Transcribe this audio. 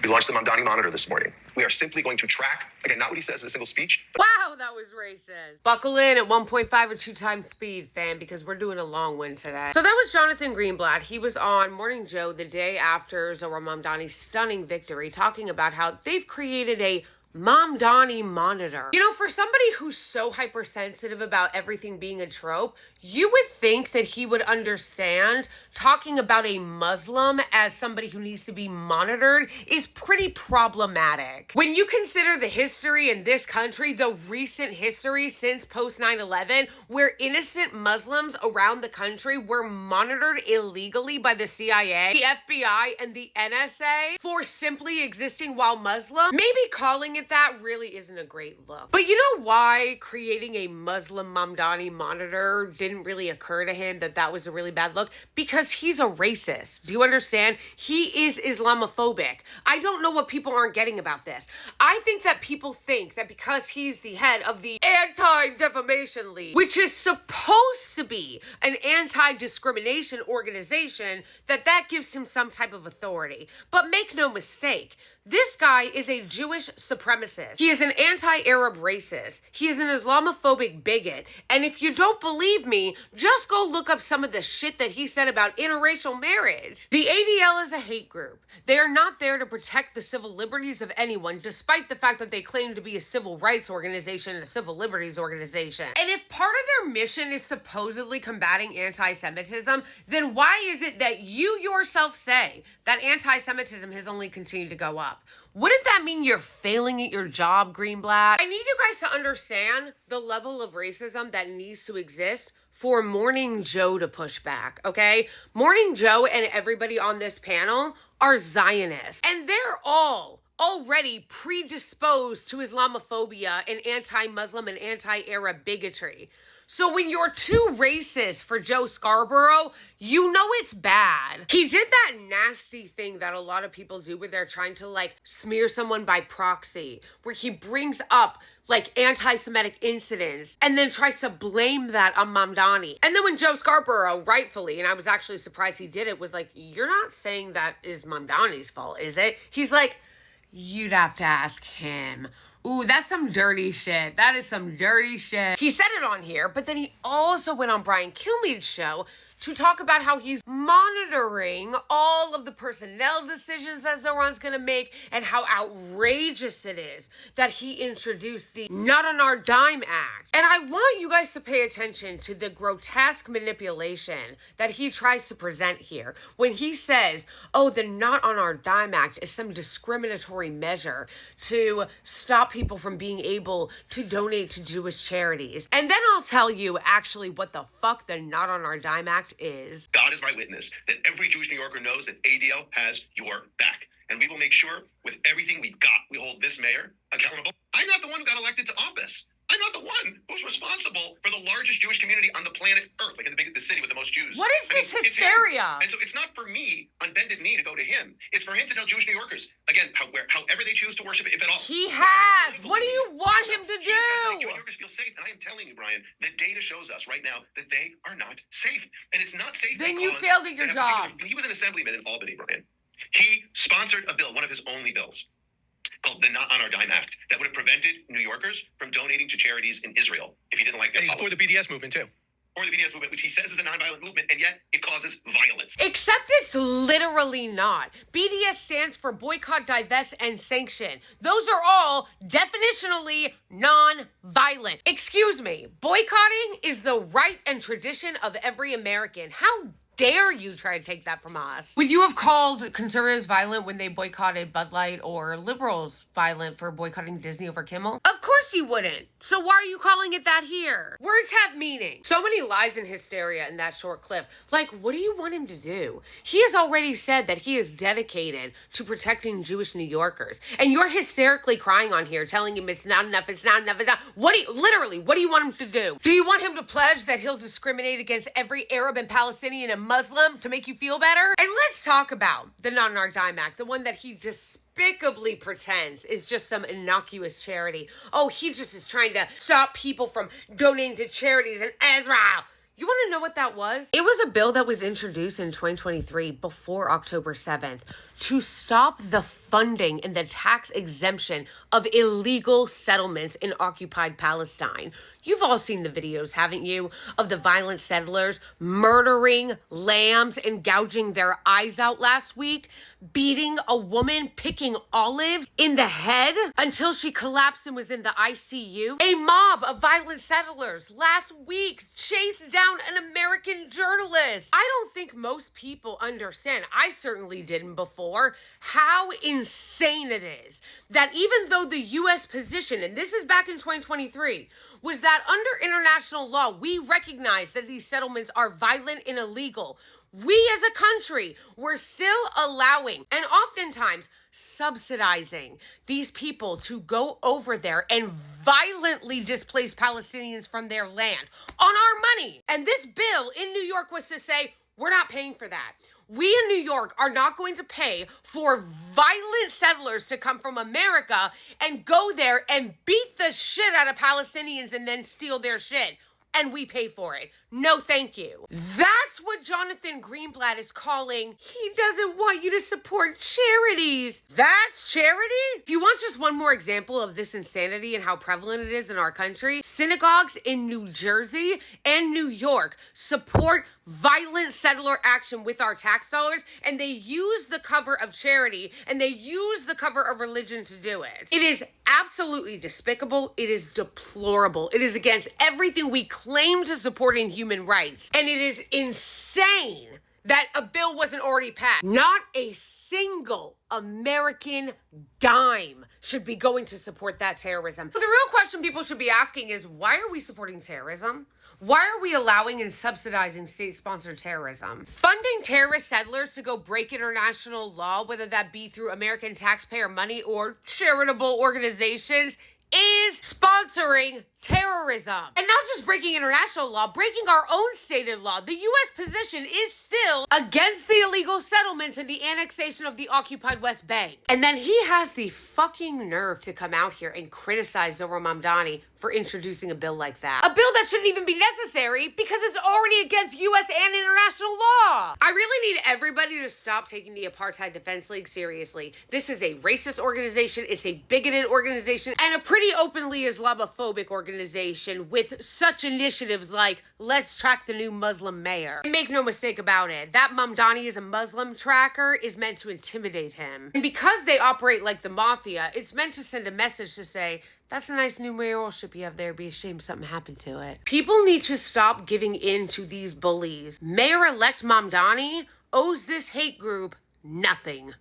We launched the Mamdani Monitor this morning. We are simply going to track, again, not what he says in a single speech. Wow, that was racist. Buckle in at 1.5 or 2 times speed, fam, because we're doing a long one today. So that was Jonathan Greenblatt. He was on Morning Joe the day after Zohran Mamdani's stunning victory, talking about how they've created a Mamdani Monitor. You know, for somebody who's so hypersensitive about everything being a trope, you would think that he would understand talking about a Muslim as somebody who needs to be monitored is pretty problematic. When you consider the history in this country, the recent history since post 9/11, where innocent Muslims around the country were monitored illegally by the CIA, the FBI, and the NSA for simply existing while Muslim, maybe calling it that really isn't a great look. But you know why creating a Muslim Mamdani Monitor didn't really occur to him that that was a really bad look? Because he's a racist. Do you understand? He is Islamophobic. I don't know what people aren't getting about this. I think that people think that because he's the head of the Anti-Defamation League, which is supposed to be an anti-discrimination organization, that gives him some type of authority. But make no mistake, this guy is a Jewish supremacist. He is an anti-Arab racist. He is an Islamophobic bigot. And if you don't believe me, just go look up some of the shit that he said about interracial marriage. The ADL is a hate group. They are not there to protect the civil liberties of anyone, despite the fact that they claim to be a civil rights organization and a civil liberties organization. And if part of their mission is supposedly combating anti-Semitism, then why is it that you yourself say that anti-Semitism has only continued to go up? Wouldn't that mean you're failing at your job, Greenblatt? I need you guys to understand the level of racism that needs to exist for Morning Joe to push back, okay? Morning Joe and everybody on this panel are Zionists, and they're all already predisposed to Islamophobia and anti-Muslim and anti-Arab bigotry. So when you're too racist for Joe Scarborough, you know it's bad. He did that nasty thing that a lot of people do where they're trying to like smear someone by proxy, where he brings up like anti-Semitic incidents and then tries to blame that on Mamdani. And then when Joe Scarborough, rightfully, and I was actually surprised he did it, was like, you're not saying that is Mamdani's fault, is it? He's like, you'd have to ask him. Ooh, that's some dirty shit. That is some dirty shit. He said it on here, but then he also went on Brian Kilmeade's show to talk about how he's monitoring all of the personnel decisions that Zohran's gonna make and how outrageous it is that he introduced the Not on Our Dime Act. And I want you guys to pay attention to the grotesque manipulation that he tries to present here when he says, oh, the Not on Our Dime Act is some discriminatory measure to stop people from being able to donate to Jewish charities. And then I'll tell you actually what the fuck the Not on Our Dime Act is. God is my witness that every Jewish New Yorker knows that ADL has your back. And we will make sure with everything we've got, we hold this mayor accountable. I'm not the one who got elected to office. I'm not the one who's responsible for the largest Jewish community on the planet Earth, like in the city with the most Jews. What is this hysteria? And so it's not for me on bended knee to go to him. It's for him to tell Jewish New Yorkers, again, however they choose to worship, if at all. He has. What do you want him to do? Make Jewish New Yorkers feel safe. And I am telling you, Brian, the data shows us right now that they are not safe. And it's not safe. Then you failed at your job. He was an assemblyman in Albany, Brian. He sponsored a bill, one of his only bills, called the Not on Our Dime Act, that would have prevented New Yorkers from donating to charities in Israel if he didn't like their policy. And he's for the BDS movement, too. Or the BDS movement, which he says is a nonviolent movement, and yet it causes violence. Except it's literally not. BDS stands for boycott, divest, and sanction. Those are all definitionally non-violent. Excuse me, boycotting is the right and tradition of every American. How dare you try to take that from us? Would you have called conservatives violent when they boycotted Bud Light, or liberals violent for boycotting Disney over Kimmel? Of course you wouldn't. So why are you calling it that here? Words have meaning. So many lies and hysteria in that short clip. Like, what do you want him to do? He has already said that he is dedicated to protecting Jewish New Yorkers. And you're hysterically crying on here, telling him it's not enough, it's not enough, it's not. What do you want him to do? Do you want him to pledge that he'll discriminate against every Arab and Palestinian and Muslim to make you feel better? And let's talk about the Not on Our Dime Act, the one that he despicably pretends is just some innocuous charity. Oh, he just is trying to stop people from donating to charities in Israel. You want to know what that was? It was a bill that was introduced in 2023 before October 7th to stop the funding and the tax exemption of illegal settlements in occupied Palestine. You've all seen the videos, haven't you, of the violent settlers murdering lambs and gouging their eyes out last week, beating a woman, picking olives in the head until she collapsed and was in the ICU. A mob of violent settlers last week chased down an American journalist. I don't think most people understand, I certainly didn't before, how insane it is that even though the U.S. position, and this is back in 2023, was that under international law, we recognize that these settlements are violent and illegal. We as a country, we're still allowing and oftentimes subsidizing these people to go over there and violently displace Palestinians from their land on our money. And this bill in New York was to say, we're not paying for that. We in New York are not going to pay for violent settlers to come from America and go there and beat the shit out of Palestinians and then steal their shit. And we pay for it. No, thank you. That's what Jonathan Greenblatt is calling, he doesn't want you to support charities. That's charity? If you want just one more example of this insanity and how prevalent it is in our country, synagogues in New Jersey and New York support violent settler action with our tax dollars, and they use the cover of charity and they use the cover of religion to do it. It is absolutely despicable. It is deplorable. It is against everything we claim to support in human rights. And it is insane that a bill wasn't already passed. Not a single American dime should be going to support that terrorism. So the real question people should be asking is, why are we supporting terrorism? Why are we allowing and subsidizing state-sponsored terrorism? Funding terrorist settlers to go break international law, whether that be through American taxpayer money or charitable organizations, is sponsoring terrorism. And not just breaking international law, breaking our own stated law. The U.S. position is still against the illegal settlements and the annexation of the occupied West Bank. And then he has the fucking nerve to come out here and criticize Zohran Mamdani for introducing a bill like that. A bill that shouldn't even be necessary because it's already against U.S. and international law. I really need everybody to stop taking the Apartheid Defense League seriously. This is a racist organization, it's a bigoted organization, and a pretty openly Islamophobic organization with such initiatives like, let's track the new Muslim mayor. And make no mistake about it, that Mamdani is a Muslim tracker is meant to intimidate him. And because they operate like the mafia, it's meant to send a message to say, that's a nice new mayoralship you have there. Be ashamed something happened to it. People need to stop giving in to these bullies. Mayor-elect Mamdani owes this hate group nothing.